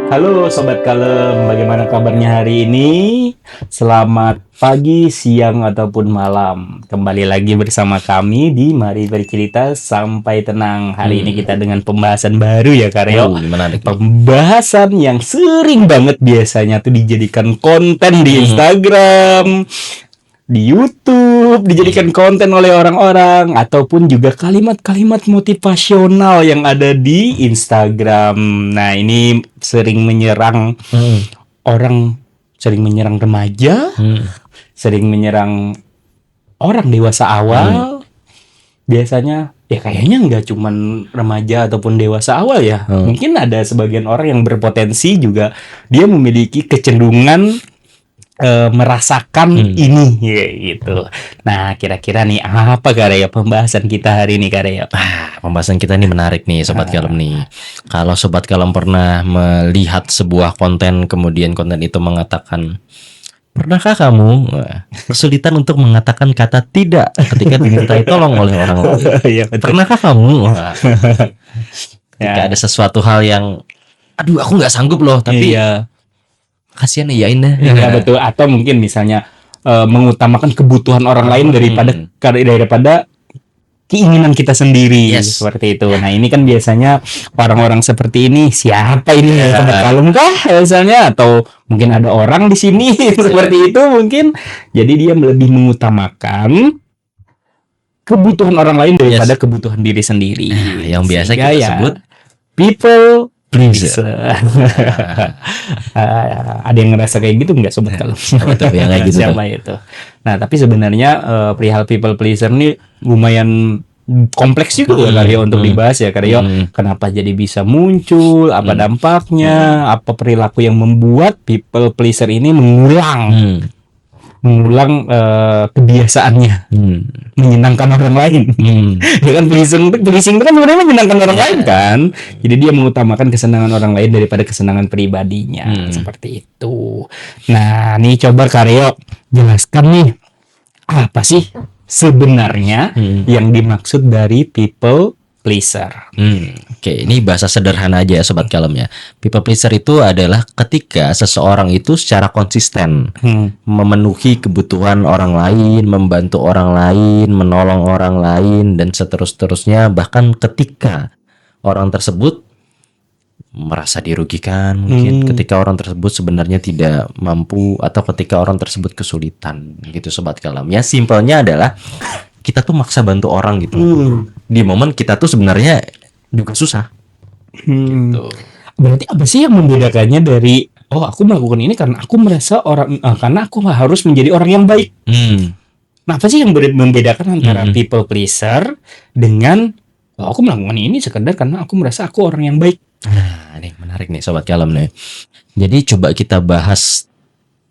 Halo Sobat Kalem, bagaimana kabarnya hari ini? Selamat pagi, siang, ataupun malam. Kembali lagi bersama kami di Mari Bercerita Sampai Tenang. Hari ini kita dengan pembahasan baru ya Karyo. Gimana nih? Pembahasan yang sering banget biasanya tuh dijadikan konten di Instagram, di YouTube, dijadikan konten oleh orang-orang, ataupun juga kalimat-kalimat motivasional yang ada di Instagram. Nah, ini sering menyerang orang, sering menyerang remaja, sering menyerang orang dewasa awal. Biasanya ya kayaknya nggak cuman remaja ataupun dewasa awal ya. Mungkin ada sebagian orang yang berpotensi juga dia memiliki kecenderungan merasakan ini ya, gitu. Nah, kira-kira nih apa Karya pembahasan kita hari ini Karya? Pembahasan kita ini menarik nih Sobat Kalem nih. Kalau Sobat Kalem pernah melihat sebuah konten, kemudian konten itu mengatakan, pernahkah kamu kesulitan untuk mengatakan kata tidak ketika dimintai tolong oleh orang lain? Iya, betul. Pernahkah kamu ketika ada sesuatu hal yang aduh aku nggak sanggup loh, tapi Iya. kasihan iyain deh. Ya betul, atau mungkin misalnya mengutamakan kebutuhan orang lain daripada keinginan kita sendiri. Yes. Seperti itu. Nah, ini kan biasanya orang-orang seperti ini siapa ini ya? Sobat Kalem kah misalnya, atau mungkin ada orang di sini seperti itu mungkin. Jadi dia lebih mengutamakan kebutuhan orang lain daripada kebutuhan diri sendiri. Yang biasa Sehingga kita ya, sebut people pleaser. Ada yang ngerasa kayak gitu nggak Sobat Kalem? Betul, yang kayak gitu. Siapa itu? Nah, tapi sebenarnya perihal people pleaser ini lumayan kompleks juga Karyo untuk dibahas ya Karyo. Kenapa jadi bisa muncul? Apa dampaknya? Apa perilaku yang membuat people pleaser ini mengulang kebiasaannya menyenangkan orang lain. Ya kan, pleasing itu kan sebenarnya menyenangkan orang lain kan. Jadi dia mengutamakan kesenangan orang lain daripada kesenangan pribadinya. Seperti itu. Nah, nih coba Karyo jelaskan nih, apa sih sebenarnya yang dimaksud dari people pleaser? Oke, ini bahasa sederhana aja ya Sobat Kalem ya. People pleaser itu adalah ketika seseorang itu secara konsisten memenuhi kebutuhan orang lain, membantu orang lain, menolong orang lain, dan seterusnya. Bahkan ketika orang tersebut merasa dirugikan, mungkin ketika orang tersebut sebenarnya tidak mampu, atau ketika orang tersebut kesulitan gitu Sobat Kalem. Ya simpelnya adalah kita tuh maksa bantu orang gitu. Di momen kita tuh sebenarnya juga susah. Gitu. Berarti apa sih yang membedakannya dari aku melakukan ini karena aku merasa karena aku harus menjadi orang yang baik. Nah, apa sih yang membedakan antara people pleaser dengan aku melakukan ini sekedar karena aku merasa aku orang yang baik? Nah, ini menarik nih Sobat Kalem nih. Jadi coba kita bahas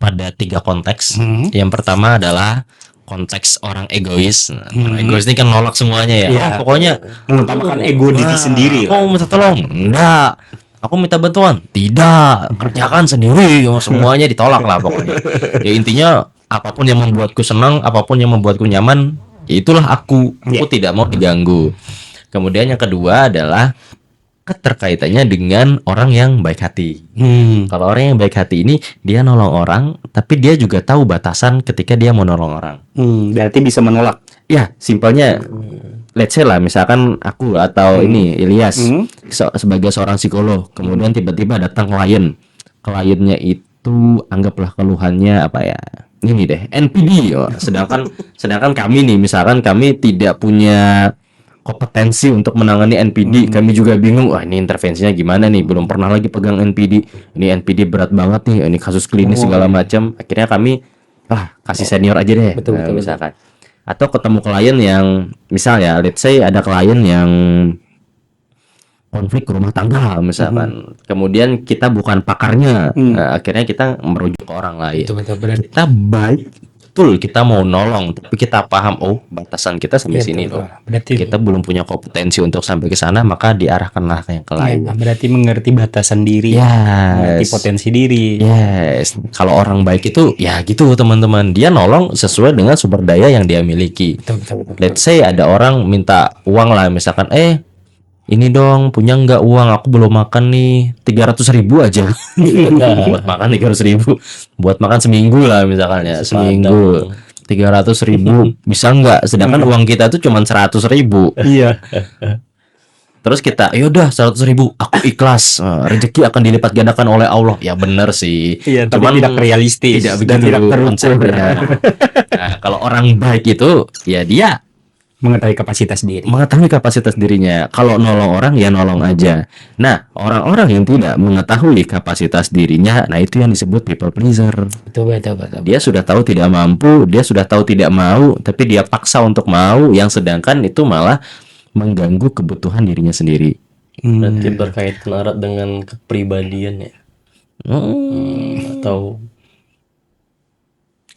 pada 3 konteks. Yang pertama adalah konteks orang egois. Orang egois ini kan nolak semuanya ya. Pokoknya mengutamakan ego diri sendiri. Aku minta tolong, enggak. Aku minta bantuan, tidak. Kerjakan sendiri, semuanya ditolak lah pokoknya. Ya intinya apapun yang membuatku senang, apapun yang membuatku nyaman, ya itulah aku. Aku tidak mau diganggu. Kemudian yang kedua adalah keterkaitannya dengan orang yang baik hati. Kalau orang yang baik hati ini dia nolong orang, tapi dia juga tahu batasan ketika dia mau nolong orang. Berarti bisa menolak. Ya, simpelnya let's say lah, misalkan aku atau ini Ilyas sebagai seorang psikolog, kemudian tiba-tiba datang kliennya itu anggaplah keluhannya apa ya, ini deh NPD. Sedangkan kami nih, misalkan kami tidak punya kompetensi untuk menangani NPD, kami juga bingung, wah ini intervensinya gimana nih, belum pernah lagi pegang NPD, ini NPD berat banget nih, ini kasus klinis segala macam. Akhirnya kami kasih senior aja deh. Betul. Misalkan, atau ketemu klien yang misalnya let's say ada klien yang konflik rumah tangga misalkan, kemudian kita bukan pakarnya, akhirnya kita merujuk ke orang lain. Betul, berarti Kita baik, betul, kita mau nolong, tapi kita paham batasan kita sampai sini loh. Berarti Kita belum punya kompetensi untuk sampai ke sana, maka diarahkanlah ke yang lain. berarti mengerti batasan diri, mengerti potensi diri. Yes. Kalau orang baik itu ya gitu teman-teman, dia nolong sesuai dengan sumber daya yang dia miliki. Betul. Let's say ada orang minta uang lah, misalkan ini dong, punya nggak uang, aku belum makan nih, 300.000 aja. Buat makan 300.000, buat makan seminggu lah misalkan ya, seminggu 300.000 bisa nggak? Sedangkan uang kita tuh cuma 100.000. Iya. Terus kita, yaudah 100.000, aku ikhlas, rezeki akan dilipat gandakan oleh Allah. Ya bener sih. Iya, tapi tidak realistis tidak dan begitu tidak terukur. konsepnya. Nah, kalau orang baik itu, ya dia Mengetahui kapasitas diri. mengetahui kapasitas dirinya. Kalau nolong orang, ya nolong aja. Nah, orang-orang yang tidak mengetahui kapasitas dirinya, nah itu yang disebut people pleaser. Betul. Dia sudah tahu tidak mampu, dia sudah tahu tidak mau, tapi dia paksa untuk mau, yang sedangkan itu malah mengganggu kebutuhan dirinya sendiri. Berarti berkaitan erat dengan kepribadian ya. Atau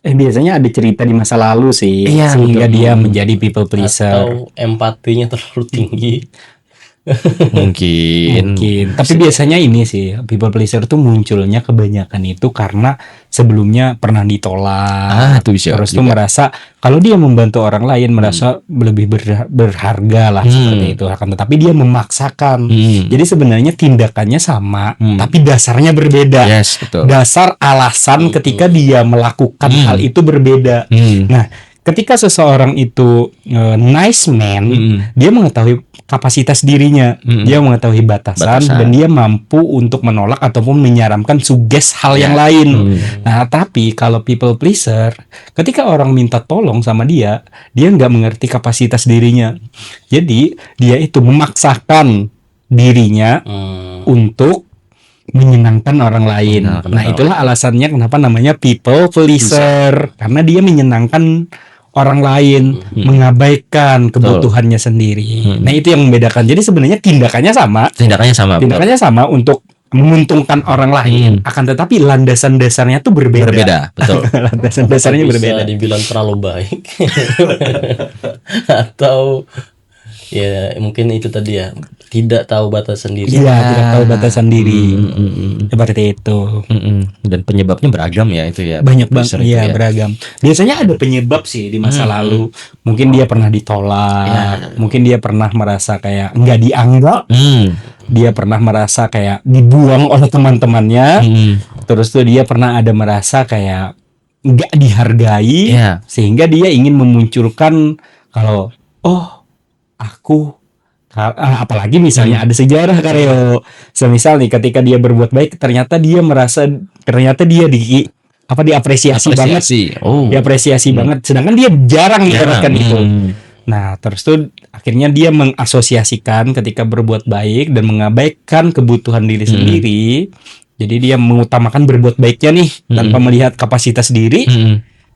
Biasanya ada cerita di masa lalu sih, Iya, sehingga betul. dia menjadi people pleaser. atau empatinya terlalu tinggi. Mungkin. Tapi biasanya ini sih, people pleaser tuh munculnya kebanyakan itu karena sebelumnya pernah ditolak. Itu bisa Terus tuh juga. merasa kalau dia membantu orang lain merasa lebih berharga lah seperti itu. Akan tetapi dia memaksakan. Jadi sebenarnya tindakannya sama, tapi dasarnya berbeda. Yes, betul. Dasar alasan ketika dia melakukan hal itu berbeda. Nah, ketika seseorang itu nice man, dia mengetahui kapasitas dirinya, dia mengetahui batasan, dan dia mampu untuk menolak ataupun menyarankan suges hal yang lain. Nah, tapi kalau people pleaser, ketika orang minta tolong sama dia nggak mengerti kapasitas dirinya. Jadi dia itu memaksakan dirinya untuk menyenangkan orang lain. Nah, itulah alasannya kenapa namanya people pleaser, karena dia menyenangkan orang lain, mengabaikan kebutuhannya sendiri. Nah, itu yang membedakan. Jadi sebenarnya tindakannya sama. Tindakannya sama untuk menguntungkan orang lain, akan tetapi landasan dasarnya tuh berbeda. Betul. Landasan dasarnya Bisa berbeda. dibilang terlalu baik. Atau ya mungkin itu tadi ya, tidak tahu batasan diri. Iya, tidak tahu batasan diri. Seperti itu. Dan penyebabnya beragam ya itu ya. Banyak Pleaser banget, itu ya, beragam. Biasanya ada penyebab sih di masa lalu. Mungkin dia pernah ditolak, mungkin dia pernah merasa kayak nggak dianggap, dia pernah merasa kayak dibuang oleh teman-temannya, terus tuh dia pernah ada merasa kayak nggak dihargai, sehingga dia ingin memunculkan kalau aku apalagi misalnya ada sejarah Karyo. Semisal nih ketika dia berbuat baik ternyata dia diapresiasi banget. Diapresiasi banget, sedangkan dia jarang mendapatkan itu. Nah, terus tuh akhirnya dia mengasosiasikan ketika berbuat baik dan mengabaikan kebutuhan diri sendiri. Jadi dia mengutamakan berbuat baiknya nih tanpa melihat kapasitas diri.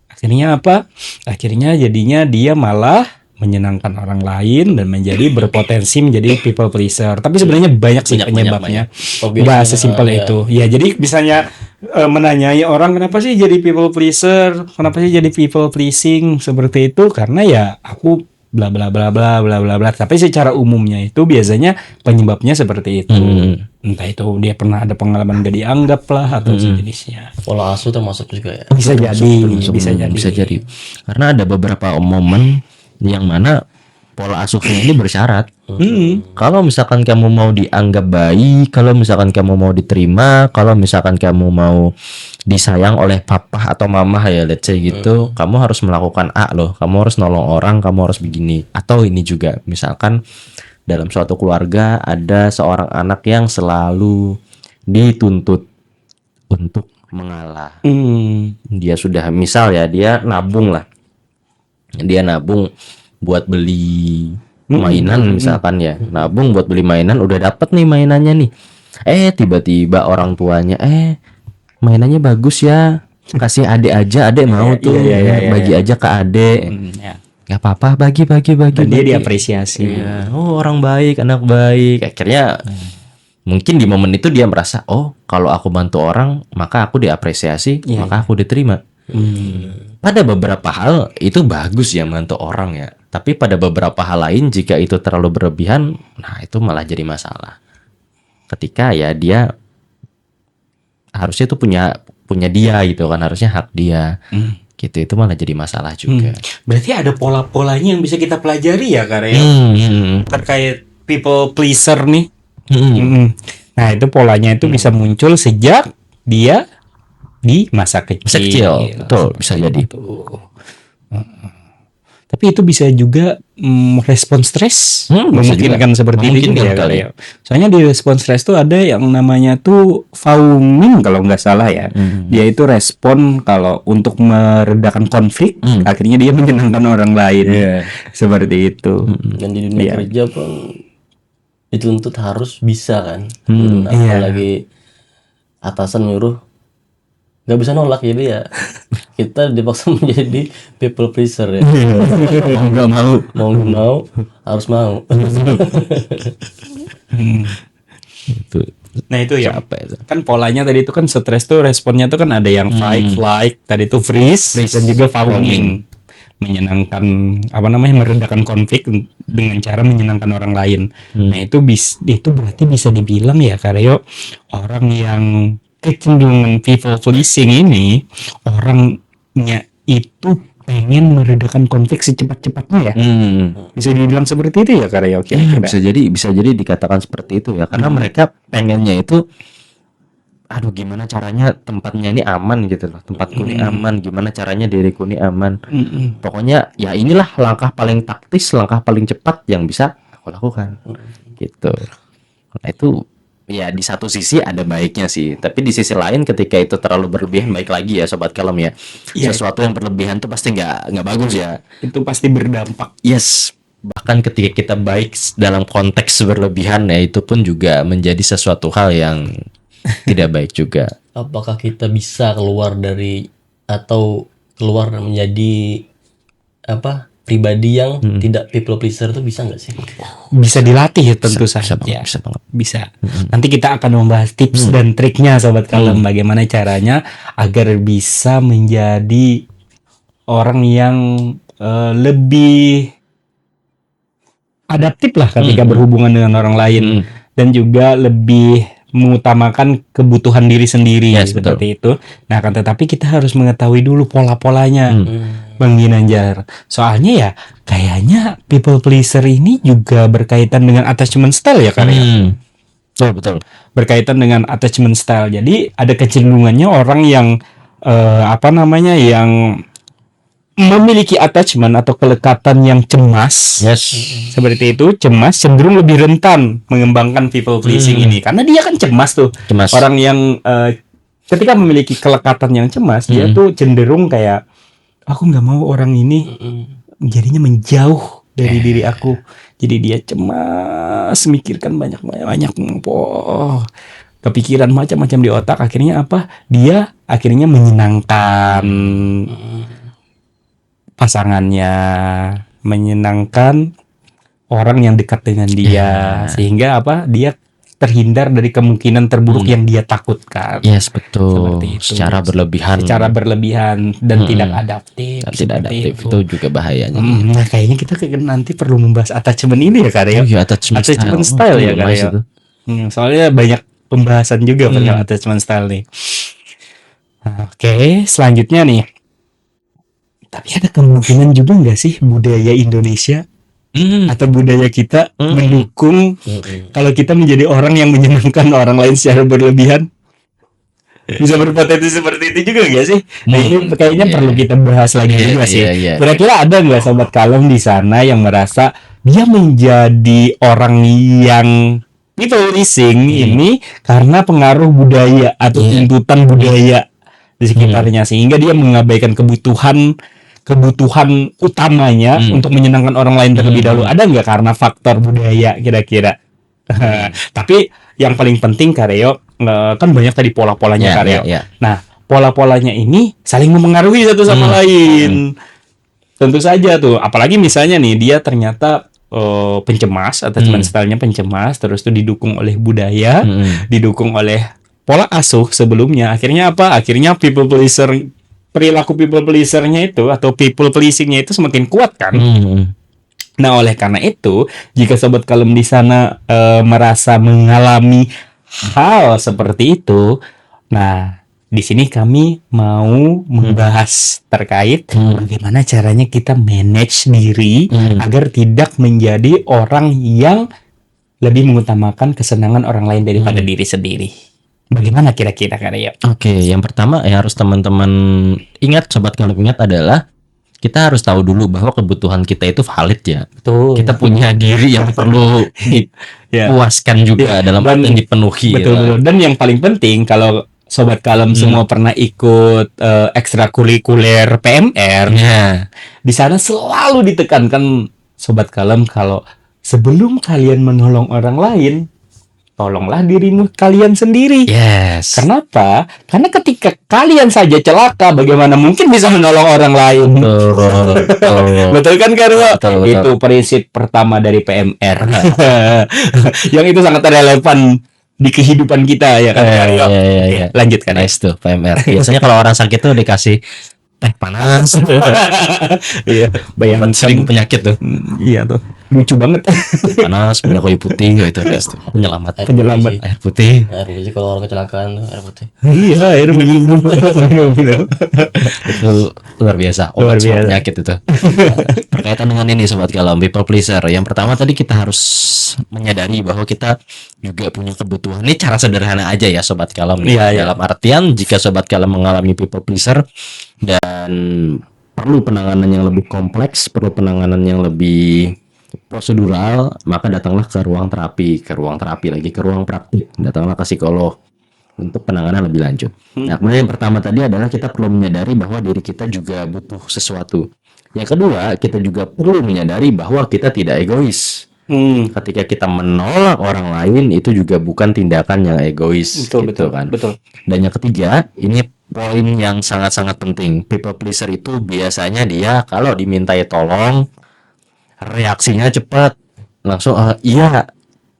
Akhirnya apa? Akhirnya jadinya dia malah menyenangkan orang lain dan berpotensi menjadi people pleaser. Tapi sebenarnya banyak sih penyebabnya. Nggak sesimpel itu. Ya, jadi misalnya menanyai orang kenapa sih jadi people pleaser, kenapa sih jadi people pleasing seperti itu, karena ya aku bla bla bla bla bla bla bla. Tapi secara umumnya itu biasanya penyebabnya seperti itu. Entah itu dia pernah ada pengalaman gak dianggap lah atau sejenisnya. Pola asuh termasuk juga ya. Bisa jadi. Karena ada beberapa momen yang mana pola asuhnya ini bersyarat. Kalau misalkan kamu mau dianggap baik, kalau misalkan kamu mau diterima, kalau misalkan kamu mau disayang oleh papa atau mama ya, let's say gitu, kamu harus melakukan A loh, kamu harus nolong orang, kamu harus begini. Atau ini juga, misalkan dalam suatu keluarga ada seorang anak yang selalu dituntut untuk mengalah. Dia sudah, misal ya, dia nabung buat beli mainan misalkan ya, nabung buat beli mainan, udah dapet nih mainannya nih, tiba-tiba orang tuanya mainannya bagus ya, kasih adek aja, adek mau tuh, bagi aja ke adek, nggak apa-apa, bagi. Dan dia diapresiasi. Orang baik, anak baik. Akhirnya mungkin di momen itu dia merasa, kalau aku bantu orang maka aku diapresiasi, maka aku diterima. Pada beberapa hal itu bagus ya bantu orang ya, tapi pada beberapa hal lain jika itu terlalu berlebihan, nah itu malah jadi masalah. Ketika ya dia harusnya itu punya dia gitu kan, harusnya hak dia. Gitu, itu malah jadi masalah juga. Berarti ada pola-polanya yang bisa kita pelajari ya Karyo, terkait people pleaser nih. Hmm. Nah, itu polanya itu bisa muncul sejak dia di masa kecil. Masa kecil, betul, bisa jadi. Tapi itu bisa juga respon stres, Bisa memungkinkan juga. seperti itu Memungkinkan juga kali. ya. Soalnya di respon stres tuh ada yang namanya tuh Fowling kalau nggak salah ya. Dia itu respon kalau untuk meredakan konflik, akhirnya dia menyenangkan orang lain. Seperti itu. Dan di dunia Iya. kerja pun dituntut harus bisa kan. Iya. Apalagi atasan nyuruh nggak bisa nolak, jadi ya kita dipaksa menjadi people pleaser ya. Mau nggak mau. Mau nggak mau harus mau. Itu Nah itu ya. apa itu? Kan polanya tadi itu kan stres tuh responnya tuh kan ada yang fight, flight, tadi itu freeze, dan juga fawning. Menyenangkan apa namanya meredakan konflik dengan cara menyenangkan orang lain. Nah itu berarti bisa dibilang ya Karyo, orang yang kecenderungan people pleasing ini orangnya itu pengen meredakan konflik secepat-cepatnya ya. Bisa dibilang seperti itu ya Karyo. Bisa jadi dikatakan seperti itu ya, karena mereka pengennya itu, aduh gimana caranya tempatnya ini aman gitu loh, tempatku ini aman, gimana caranya diriku ini aman. Pokoknya ya inilah langkah paling taktis, langkah paling cepat yang bisa aku lakukan gitu. Nah itu ya di satu sisi ada baiknya sih, tapi di sisi lain ketika itu terlalu berlebihan, baik lagi ya sobat kalem ya, Iya. sesuatu yang berlebihan tuh pasti nggak bagus ya. Itu pasti berdampak. Yes, bahkan ketika kita baik dalam konteks berlebihan ya, itu pun juga menjadi sesuatu hal yang tidak baik juga. Apakah kita bisa keluar dari atau keluar menjadi apa pribadi yang tidak people pleaser itu bisa nggak sih? Bisa dilatih ya tentu saja. Bisa banget. Bisa. Nanti kita akan membahas tips dan triknya sobat kalem, bagaimana caranya agar bisa menjadi orang yang lebih adaptif lah ketika berhubungan dengan orang lain, dan juga lebih mengutamakan kebutuhan diri sendiri Yes, seperti itu. Nah, kan tetapi kita harus mengetahui dulu pola-polanya, Bang Ginanjar. Soalnya ya kayaknya people pleaser ini juga berkaitan dengan attachment style ya karya. Betul. Berkaitan dengan attachment style. Jadi ada kecenderungannya orang yang yang memiliki attachment atau kelekatan yang cemas. Yes. Seperti itu, cemas cenderung lebih rentan mengembangkan people pleasing ini karena dia kan cemas tuh. Cemas. Orang yang ketika memiliki kelekatan yang cemas, dia tuh cenderung kayak aku nggak mau orang ini jadinya menjauh dari diri aku. Jadi dia cemas, mikirkan banyak, kepikiran macam-macam di otak. Akhirnya apa? Dia akhirnya menyenangkan pasangannya, menyenangkan orang yang dekat dengan dia, sehingga apa? Dia terhindar dari kemungkinan terburuk yang dia takutkan. Yes, betul. Seperti itu. Secara berlebihan dan tidak adaptif. dan tidak seperti adaptif itu juga bahayanya. Nah, kayaknya kita nanti perlu membahas attachment ini ya Karya. Iya, attachment Style ya nice Karya. itu. Soalnya banyak pembahasan juga tentang attachment style nih. Oke, selanjutnya nih. Tapi ada kemungkinan juga nggak sih budaya Indonesia atau budaya kita mendukung kalau kita menjadi orang yang menyenangkan orang lain secara berlebihan? Bisa berpotensi seperti itu juga nggak sih? Nah ini kayaknya perlu kita bahas lagi juga sih. Kira-kira ada nggak sobat kalem di sana yang merasa dia menjadi orang yang people pleasing ini karena pengaruh budaya atau tuntutan budaya di sekitarnya, sehingga dia mengabaikan kebutuhan utamanya untuk menyenangkan orang lain terlebih dahulu. Ada nggak karena faktor budaya kira-kira? Tapi yang paling penting Karyo, kan banyak tadi pola-polanya Karyo. Nah, pola-polanya ini saling mempengaruhi satu sama lain. Tentu saja tuh, apalagi misalnya nih dia ternyata pencemas, attachment style-nya pencemas, terus tuh didukung oleh budaya, didukung oleh pola asuh sebelumnya. Akhirnya apa? Akhirnya perilaku people pleaser-nya itu atau people pleasing-nya itu semakin kuat kan. Nah, oleh karena itu, jika sobat kalem di sana merasa mengalami hal seperti itu, nah di sini kami mau membahas terkait bagaimana caranya kita manage diri agar tidak menjadi orang yang lebih mengutamakan kesenangan orang lain daripada diri sendiri. Bagaimana kira-kira Kak Rio? Oke, yang pertama yang harus teman-teman ingat, sobat kalau ingat adalah kita harus tahu dulu bahwa kebutuhan kita itu valid ya. Betul. Kita punya diri yang perlu Ya. dipuaskan juga dalam Dan- arti dipenuhi. Betul, ya. betul. Dan yang paling penting kalau Sobat Kalem semua pernah ikut ekstrakurikuler PMR, Ya. di sana selalu ditekankan Sobat Kalem kalau sebelum kalian menolong orang lain, tolonglah dirimu kalian sendiri. Yes. Kenapa? Karena ketika kalian saja celaka, bagaimana mungkin bisa menolong orang lain? Betul, betul. Betul kan Karwo? Betul, betul. Itu prinsip pertama dari PMR. Yang itu sangat relevan di kehidupan kita ya kan. Karwo? Iya. Lanjut kan. Nice tuh PMR. Biasanya kalau orang sakit tuh dikasih teh panas. Iya, bayangkan Sering penyakit tuh. Iya tuh. Lucu banget. Panas, minyak kayu putih gitu tuh. Penyelamat. Penyelamat. Air putih. Air putih kalau orang kecelakaan tuh air putih. Iya, air minum. Itu luar biasa. Luar Obat semua biasa. penyakit itu. Berkaitan dengan ini sobat Kalem, people pleaser. Yang pertama tadi kita harus menyadari bahwa kita juga punya kebutuhan. Ini cara sederhana aja ya sobat Kalem. Iya, iya. Dalam artian jika sobat Kalem mengalami people pleaser dan perlu penanganan yang lebih kompleks, perlu penanganan yang lebih prosedural, maka datanglah ke ruang terapi, ke ruang praktik, datanglah ke psikolog untuk penanganan lebih lanjut. Nah, kemudian yang pertama tadi adalah kita perlu menyadari bahwa diri kita juga butuh sesuatu. Yang kedua, kita juga perlu menyadari bahwa kita tidak egois. Ketika kita menolak orang lain itu juga bukan tindakan yang egois, gitu kan. Betul. Dan yang ketiga, ini poin yang sangat-sangat penting. People pleaser itu biasanya dia kalau dimintai tolong reaksinya cepat, langsung iya.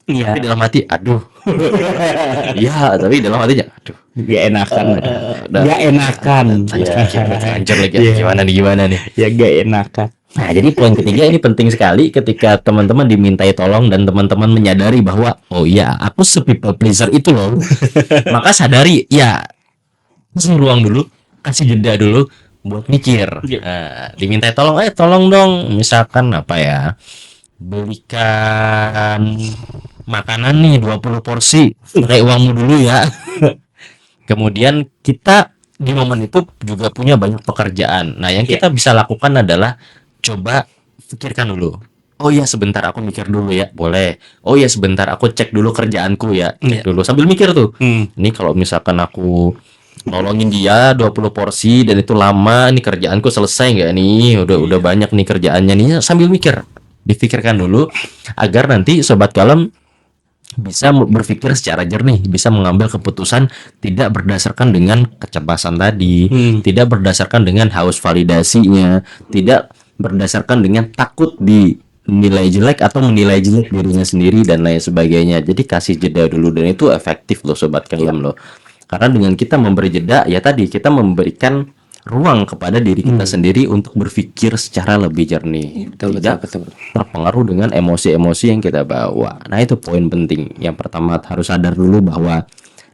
Iya. Tapi dalam hati, aduh. Iya, tapi dalam hatinya, aduh. Gak enakan. Udah. Gak enakan. Hancur lagi. Iya. Gimana nih? Ya gak enakan. Nah, jadi poin ketiga ini penting sekali ketika teman-teman dimintai tolong dan teman-teman menyadari bahwa oh iya, aku people pleaser itu loh. Maka sadari, ya kasih ruang dulu, kasih jeda dulu buat mikir. Nah, dimintai tolong, tolong dong, misalkan apa ya? Belikan makanan nih 20 porsi, pakai uangmu dulu ya. Kemudian kita di momen itu juga punya banyak pekerjaan. Nah, yang kita bisa lakukan adalah coba pikirkan dulu. Oh iya, sebentar aku mikir dulu ya, boleh. Oh iya, sebentar aku cek dulu kerjaanku ya, cek dulu sambil mikir tuh. Ini kalau misalkan aku nolongin dia 20 porsi dan itu lama, ini kerjaanku selesai nggak nih? Udah banyak nih kerjaannya nih, sambil mikir. Dipikirkan dulu agar nanti sobat Kalem bisa berpikir secara jernih, bisa mengambil keputusan tidak berdasarkan dengan kecemasan tadi, tidak berdasarkan dengan haus validasinya, tidak berdasarkan dengan takut dinilai jelek atau menilai jelek dirinya sendiri dan lain sebagainya. Jadi kasih jeda dulu dan itu efektif loh sobat Kalem loh. Karena dengan kita memberi jeda ya tadi kita memberikan ruang kepada diri kita sendiri untuk berpikir secara lebih jernih. Tidak terpengaruh dengan emosi-emosi yang kita bawa. Nah, itu poin penting. Yang pertama harus sadar dulu bahwa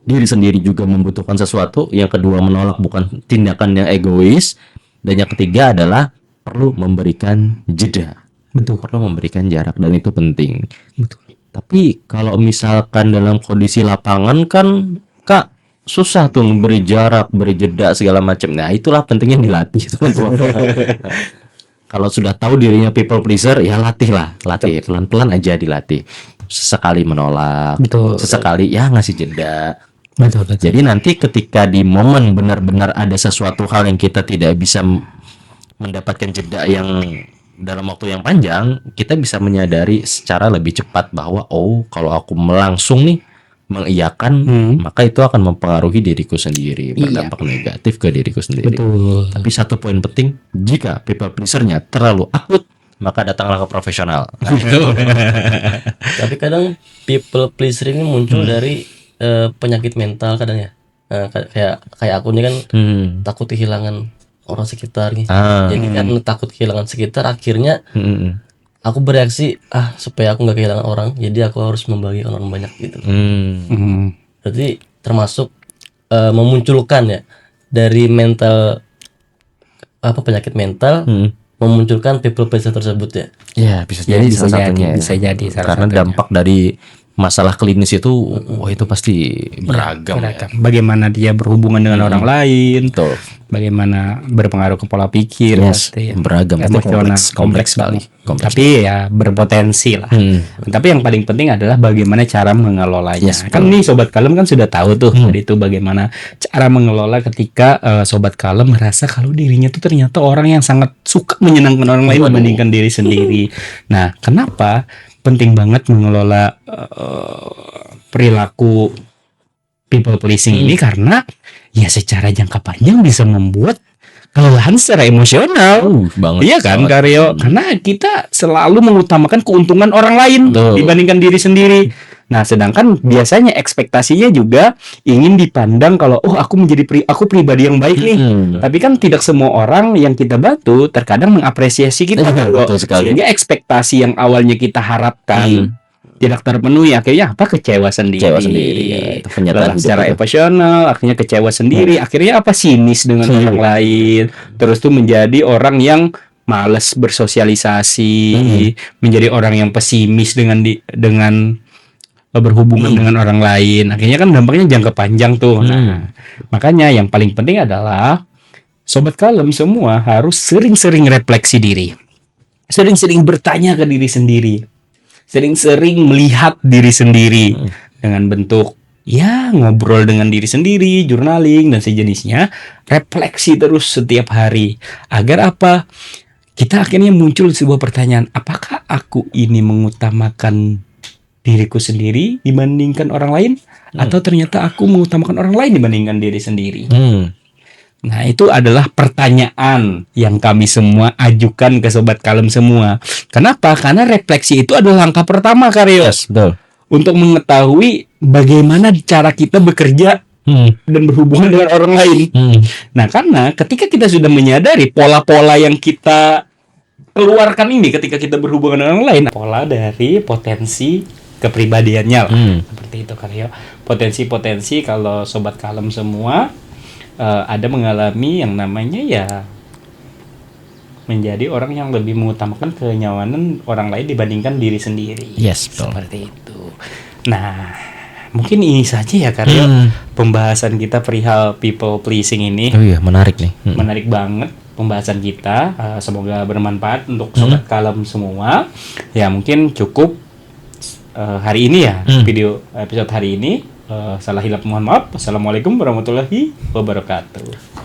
diri sendiri juga membutuhkan sesuatu. Yang kedua menolak bukan tindakan yang egois. Dan yang ketiga adalah perlu memberikan jeda. Perlu memberikan jarak dan itu penting. Tapi kalau misalkan dalam kondisi lapangan kan Kak susah tuh beri jarak, beri jeda segala macam. Nah, itulah pentingnya dilatih teman-teman. Kalau sudah tahu dirinya people pleaser, ya latih pelan-pelan aja dilatih. Sesekali menolak, sesekali ya ngasih jeda. Betul. Jadi nanti ketika di momen benar-benar ada sesuatu hal yang kita tidak bisa mendapatkan jeda yang dalam waktu yang panjang, kita bisa menyadari secara lebih cepat bahwa oh, kalau aku melangsung nih mengiyakan, maka itu akan mempengaruhi diriku sendiri, berdampak negatif ke diriku sendiri. Betul. Tapi satu poin penting, jika people pleaser-nya terlalu akut, maka datanglah ke profesional. Tapi kadang people pleaser ini muncul dari penyakit mental kadang ya. Kayak aku ini kan takut kehilangan orang sekitar nih. Jadi kan takut kehilangan sekitar, akhirnya aku bereaksi supaya aku nggak kehilangan orang, jadi aku harus membagikan orang banyak gitu. Berarti termasuk memunculkan ya dari mental penyakit mental memunculkan people pleaser tersebut ya. Ya, bisa jadi bisa salah jadi, satunya. bisa jadi salah Karena satunya. dampak dari masalah klinis itu, wah itu pasti beragam. Beragam. Bagaimana dia berhubungan dengan orang lain, Betul. bagaimana berpengaruh ke pola pikir, Yes, pasti ya. beragam, pasti Emosional, kompleks sekali. banget. Kompleks. Tapi ya berpotensi lah. Tapi yang paling penting adalah bagaimana cara mengelolanya. Yes, Kan nih Sobat Kalem kan sudah tahu tuh tadi itu bagaimana cara mengelola ketika Sobat Kalem merasa kalau dirinya tuh ternyata orang yang sangat suka menyenangkan orang lain dibandingkan diri sendiri. Nah, kenapa penting banget mengelola perilaku people pleasing ini? Karena ya secara jangka panjang bisa membuat kelelahan secara emosional. Banget. Iya kan, banget. Karyo? Karena kita selalu mengutamakan keuntungan orang lain Betul. dibandingkan diri sendiri. Nah, sedangkan biasanya ekspektasinya juga ingin dipandang kalau aku menjadi aku pribadi yang baik nih. Tapi kan tidak semua orang yang kita bantu terkadang mengapresiasi kita. Betul sekali. Sehingga ekspektasi yang awalnya kita harapkan tidak terpenuhi, akhirnya kecewa sendiri. Kecewa sendiri, ya, itu kenyataan Lelah hidup secara itu. emosional, akhirnya kecewa sendiri, akhirnya sinis dengan orang lain, terus tuh menjadi orang yang malas bersosialisasi, menjadi orang yang pesimis dengan berhubungan dengan orang lain, akhirnya kan dampaknya jangka panjang tuh. Nah, makanya yang paling penting adalah Sobat Kalem semua harus sering-sering refleksi diri, sering-sering bertanya ke diri sendiri, sering-sering melihat diri sendiri dengan bentuk ya ngobrol dengan diri sendiri, journaling dan sejenisnya, refleksi terus setiap hari agar apa? Kita akhirnya muncul sebuah pertanyaan, apakah aku ini mengutamakan diriku sendiri dibandingkan orang lain, atau ternyata aku mengutamakan orang lain dibandingkan diri sendiri? Nah, itu adalah pertanyaan yang kami semua ajukan ke Sobat Kalem semua. Kenapa? Karena refleksi itu adalah langkah pertama, Karyo. Yes, betul. Untuk mengetahui bagaimana cara kita bekerja dan berhubungan dengan orang lain. Nah, karena ketika kita sudah menyadari pola-pola yang kita keluarkan ini ketika kita berhubungan dengan orang lain, pola dari potensi kepribadiannya lah. Seperti itu, Karyo. Potensi-potensi kalau Sobat Kalem semua ada mengalami yang namanya ya menjadi orang yang lebih mengutamakan kenyamanan orang lain dibandingkan diri sendiri. Yes, betul. Seperti itu. Nah, mungkin ini saja ya karena pembahasan kita perihal people pleasing ini. Oh iya, menarik nih. Menarik banget pembahasan kita. Semoga bermanfaat untuk Sobat Kalem semua. Ya, mungkin cukup hari ini ya, video episode hari ini. Salah hilap mohon maaf. Assalamualaikum warahmatullahi wabarakatuh.